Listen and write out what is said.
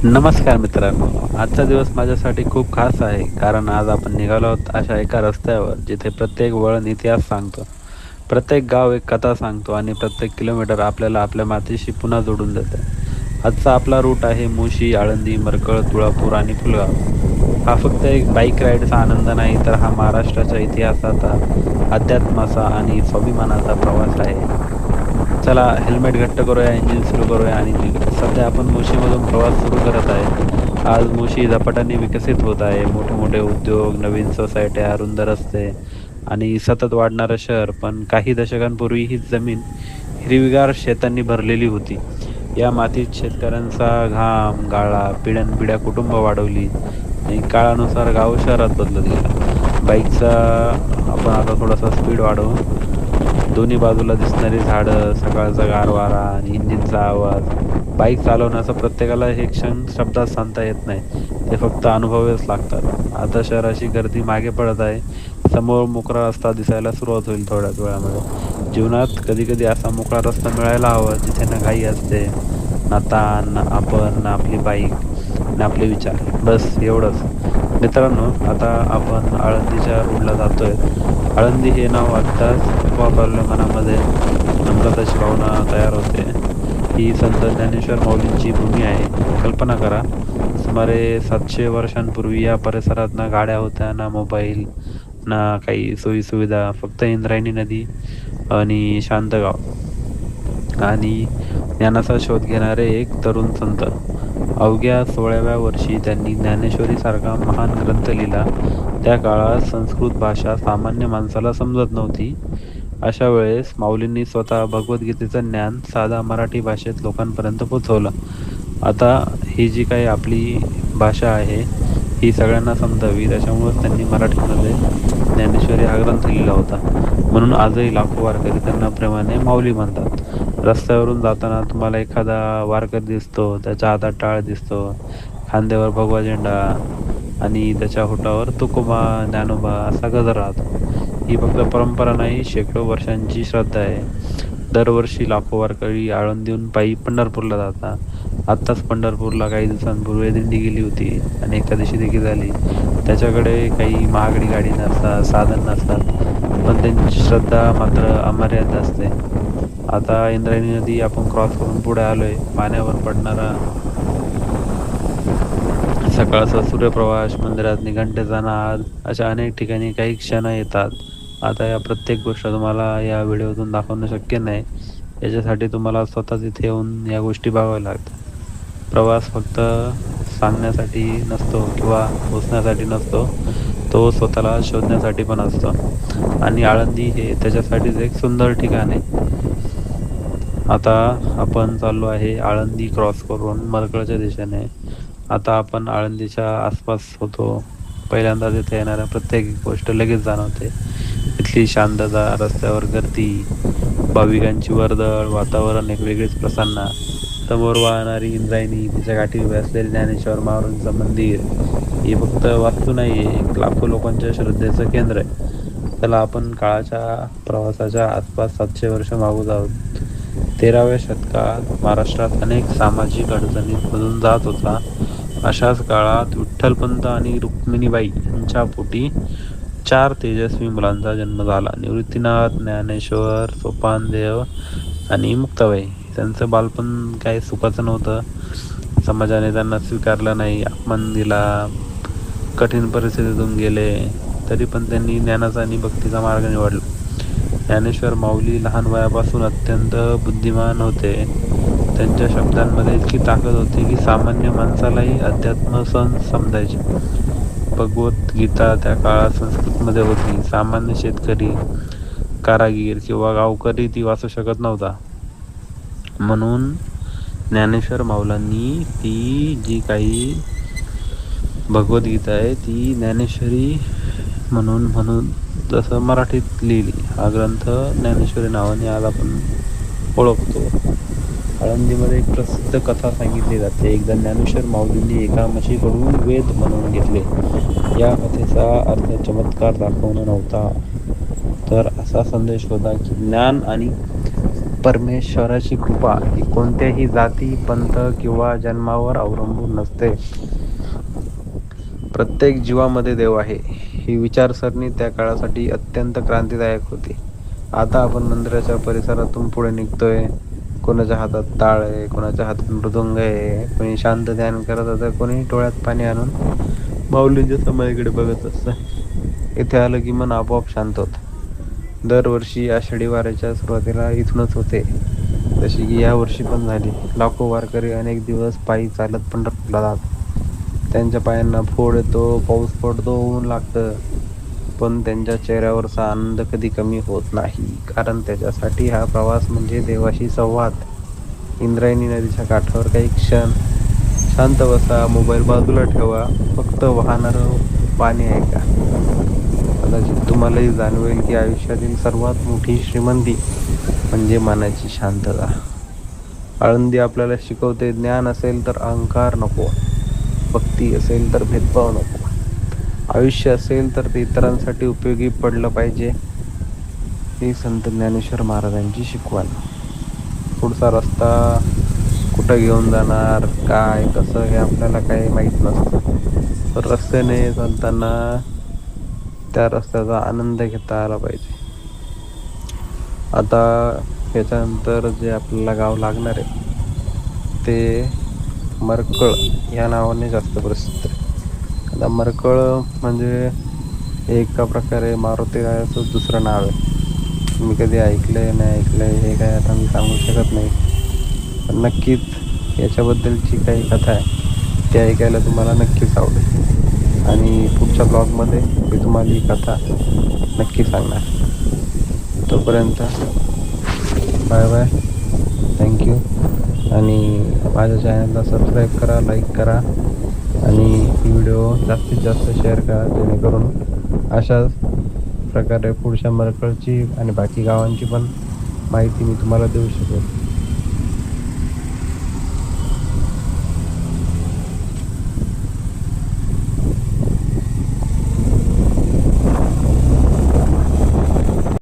नमस्कार मित्रांनो. आजचा दिवस माझ्यासाठी खूप खास आहे, कारण आज आपण निघालो आहोत अशा एका रस्त्यावर जिथे प्रत्येक वळण इतिहास सांगतो. प्रत्येक गाव एक कथा सांगतो आणि प्रत्येक किलोमीटर आपल्याला आपल्या मातीशी पुन्हा जोडून देतं. आजचा आपला रूट आहे मुशी, आळंदी, मरकळ, तुळापूर आणि फुलगाव. हा फक्त एक बाईक राईडचा आनंद नाही, तर हा महाराष्ट्राच्या इतिहासाचा, अध्यात्माचा आणि स्वाभिमानाचा प्रवास आहे. चला हेल्मेट घट्ट करूया, इंजिन सुरू करूया आणि निघूया. सध्या आपण मुशीमधून प्रवास सुरू करत आहे. आज मुशी झपाट्याने विकसित होत आहे. मोठे मोठे उद्योग, नवीन सोसायट्या, रुंद रस्ते आणि सतत वाढणारं शहर. पण काही दशकांपूर्वी ही जमीन हिरवीगार शेतांनी भरलेली होती. या मातीत शेतकऱ्यांचा घाम गाळला, पिढ्यानपिढ्या कुटुंब वाढवली आणि काळानुसार गाव शहरात बदलत गेला. बाईकचा आपण आता थोडासा स्पीड वाढवू. दोन्ही बाजूला दिसणारी झाडं, सकाळचा गार वारा आणि इंजिनचा आवाज. बाईक चालवण्याचा प्रत्येकाला हे क्षण शब्दात सांगता येत नाही. ते फक्त अनुभवावेच लागतात. आता शहराची गर्दी मागे पडत आहे. समोर मोकळा रस्ता दिसायला सुरुवात होईल थोड्याच वेळामध्ये. जीवनात कधी-कधी असा मोकळा रस्ता मिळायला हवा, जिथे ना घाई असते, ना ताण, ना आपण, ना आपली बाईक, ना आपले विचार. बस एवढंच. मित्रांनो, आता आपण आळंदीच्या रोडला जातोय. आळंदी हे नाव आत्ताच वापरलं मनामध्ये नम्रताची भावना तयार होते. ही संत ज्ञानेश्वर माऊलींची भूमी आहे. कल्पना करा, सुमारे 700 वर्षांपूर्वी या परिसरात ना गाड्या होत्या, ना मोबाईल, ना काही सोयीसुविधा. फक्त इंद्रायणी नदी आणि शांत गाव आणि ज्ञानाचा शोध घेणारे एक तरुण संत. अवघ्या 16व्या वर्षी त्यांनी ज्ञानेश्वरीसारखा महान ग्रंथ लिहिला. त्या काळात संस्कृत भाषा सामान्य माणसाला समजत नव्हती. अशा वेळेस माऊलींनी स्वतः भगवद्गीतेचं ज्ञान साधा मराठी भाषेत लोकांपर्यंत पोहोचवलं. आता ही जी काही आपली भाषा आहे, ही सगळ्यांना समजावी, त्याच्यामुळेच त्यांनी मराठीमध्ये ज्ञानेश्वरी हा ग्रंथ लिहिला होता. म्हणून आजही लाखो वारकरी त्यांना प्रेमाने माऊली म्हणतात. रस्त्यावरून जाताना तुम्हाला एखादा वारकरी दिसतो, त्याच्या हातात टाळ दिसतो, खांद्यावर भगवा झेंडा आणि त्याच्या होठावर तुकोबा, ज्ञानोबा असा गजर राहतो. ही फक्त परंपरा नाही, शेकडो वर्षांची श्रद्धा आहे. दरवर्षी लाखो वारकरी आळंदीहून पायी पंढरपूरला जातात. आत्ताच पंढरपूरला काही दिवसांपूर्वी दिंडी गेली होती आणि एकादशी देखील झाली. त्याच्याकडे काही महागडी गाडी नसतात, साधन नसतात, पण त्यांची श्रद्धा मात्र अमर्याद असते. आता इंद्रायणी नदी आपण क्रॉस करून पुढे आलोय. पाण्यावर पडणारा सकाळचा सूर्यप्रकाश, मंदिरात निघंटेचा नाद, अशा अनेक ठिकाणी काही क्षण येतात. आता या प्रत्येक गोष्ट तुम्हाला या व्हिडिओतून दाखवणं शक्य नाही. याच्यासाठी तुम्हाला स्वतः तिथे येऊन या गोष्टी बघाव्या लागतात. प्रवास फक्त सांगण्यासाठी नसतो किंवा पोचण्यासाठी नसतो, तो स्वतःला शोधण्यासाठी पण असतो. आणि आळंदी हे त्याच्यासाठीच एक सुंदर ठिकाण आहे. आता आपण चाललो आहे आळंदी क्रॉस करून मरकळच्या दिशेने. आता आपण आळंदीच्या आसपास होतो. पहिल्यांदा तिथे येणाऱ्या प्रत्येक गोष्ट लगेच जाणवते. इथली शांतता, रस्त्यावर गर्दी, भाविकांची वर्दळ, वातावरण एक वेगळीच प्रसन्न. समोर वाहणारी इंद्रायणी, तिच्या काठी उभे असलेले ज्ञानेश्वर माऊलींचं मंदिर, हे फक्त वास्तू नाही, एक लाखो लोकांच्या श्रद्धेचं केंद्र आहे. चला आपण काळाच्या प्रवासाच्या आसपास 700 वर्ष मागू आहोत. 13व्या शतकात महाराष्ट्रात अनेक सामाजिक अडचणींमधून जात होता. अशाच काळात विठ्ठलपंत आणि रुक्मिणीबाई यांच्या पोटी 4 तेजस्वी मुलांचा जन्म झाला. निवृत्तीनाथ, ज्ञानेश्वर, सोपानदेव आणि मुक्ताबाई. त्यांचं बालपण काही सुखाचं नव्हतं. समाजाने त्यांना स्वीकारलं नाही, अपमान दिला, कठीण परिस्थितीतून गेले. तरी पण त्यांनी ज्ञानाचा आणि भक्तीचा मार्ग निवडला. ज्ञानेश्वर माऊली लहान वयापासून अत्यंत बुद्धिमान होते. त्यांच्या शब्दांमध्ये इतकी ताकद होती की सामान्य माणसालाही अध्यात्म सण समजायचे. भगवद्गीता त्या काळात संस्कृतमध्ये होती. सामान्य शेतकरी, कारागीर किंवा गावकरी ती वाचू शकत नव्हता. म्हणून ज्ञानेश्वर माऊलांनी ती जी काही भगवद्गीता आहे ती ज्ञानेश्वरी म्हणून जसं मराठीत लिहिली. हा ग्रंथ ज्ञानेश्वरी नावाने आज आपण ओळखतो. आळंदीमध्ये एक प्रसिद्ध कथा सांगितली जाते. एकदा ज्ञानेश्वर माऊलींनी एका म्हशीकडून वेद म्हणून घेतले. या कथेचा अर्थ चमत्कार दाखवणं नव्हता, तर असा संदेश होता की ज्ञान आणि परमेश्वराची कृपा ही कोणत्याही जाती, पंथ किंवा जन्मावर अवलंबून नसते. प्रत्येक जीवामध्ये देव आहे. ही विचारसरणी त्या काळासाठी अत्यंत क्रांतिदायक होती. आता आपण मंदिराच्या परिसरातून पुढे निघतोय. कोणाच्या हातात टाळ आहे, कोणाच्या हातात मृदुंग आहे, कोणी शांत ध्यान करत असतं, कोणी डोळ्यात पाणी आणून माऊलींच्या समाधीकडे बघत असतं. इथे आलं की मन आपोआप शांत होतं. दरवर्षी आषाढी वारीच्या सुरुवातीला इथूनच होते, जशी की या वर्षी पण झाली. लाखो वारकरी अनेक दिवस पायी चालत पंढरपूरला जातात. त्यांच्या पायांना फोड येतो, पाऊस पडतो, ऊन लागतं, पण त्यांच्या चेहऱ्यावरचा आनंद कधी कमी होत नाही, कारण त्याच्यासाठी हा प्रवास म्हणजे देवाशी संवाद. इंद्रायणी नदीच्या काठावर काही क्षण शांत बसा, मोबाईल बाजूला ठेवा, फक्त वाहणारं पाणी ऐका. कदाचित तुम्हालाही जाणवेल की आयुष्यातील सर्वात मोठी श्रीमंती म्हणजे मनाची शांतता. आळंदी आपल्याला शिकवते, ज्ञान असेल तर अहंकार नको, भक्ती असेल तर भेदभाव नको, आयुष्य असेल तर ते इतरांसाठी उपयोगी पडलं पाहिजे. ही संत ज्ञानेश्वर महाराजांची शिकवण. पुढचा रस्ता कुठं घेऊन जाणार, काय कसं, हे आपल्याला काही माहीत नसतं. तर रस्त्याने चालताना त्या रस्त्याचा आनंद घेता आला पाहिजे. आता याच्यानंतर जे आपल्याला गाव लागणार आहे ते मरकळ या नावाने जास्त प्रसिद्ध आहे. आता मरकळ म्हणजे एका प्रकारे मारुती रायाचं दुसरं नाव आहे. मी कधी ऐकलंय नाही ऐकलंय हे काय आता मी सांगू शकत नाही, पण नक्कीच याच्याबद्दलची काही कथा आहे ती ऐकायला तुम्हाला नक्कीच आवडेल. आणि पुढच्या ब्लॉगमध्ये मी तुम्हाला ही कथा नक्की सांगणार. तोपर्यंत बाय बाय, थँक्यू. आणि माझ्या चॅनलला सबस्क्राईब करा, लाईक करा आणि व्हिडिओ जास्तीत जास्त शेअर करा, जेणेकरून अशाच प्रकारे पुढच्या मरकळची आणि बाकी गावांची पण माहिती मी तुम्हाला देऊ शकेल.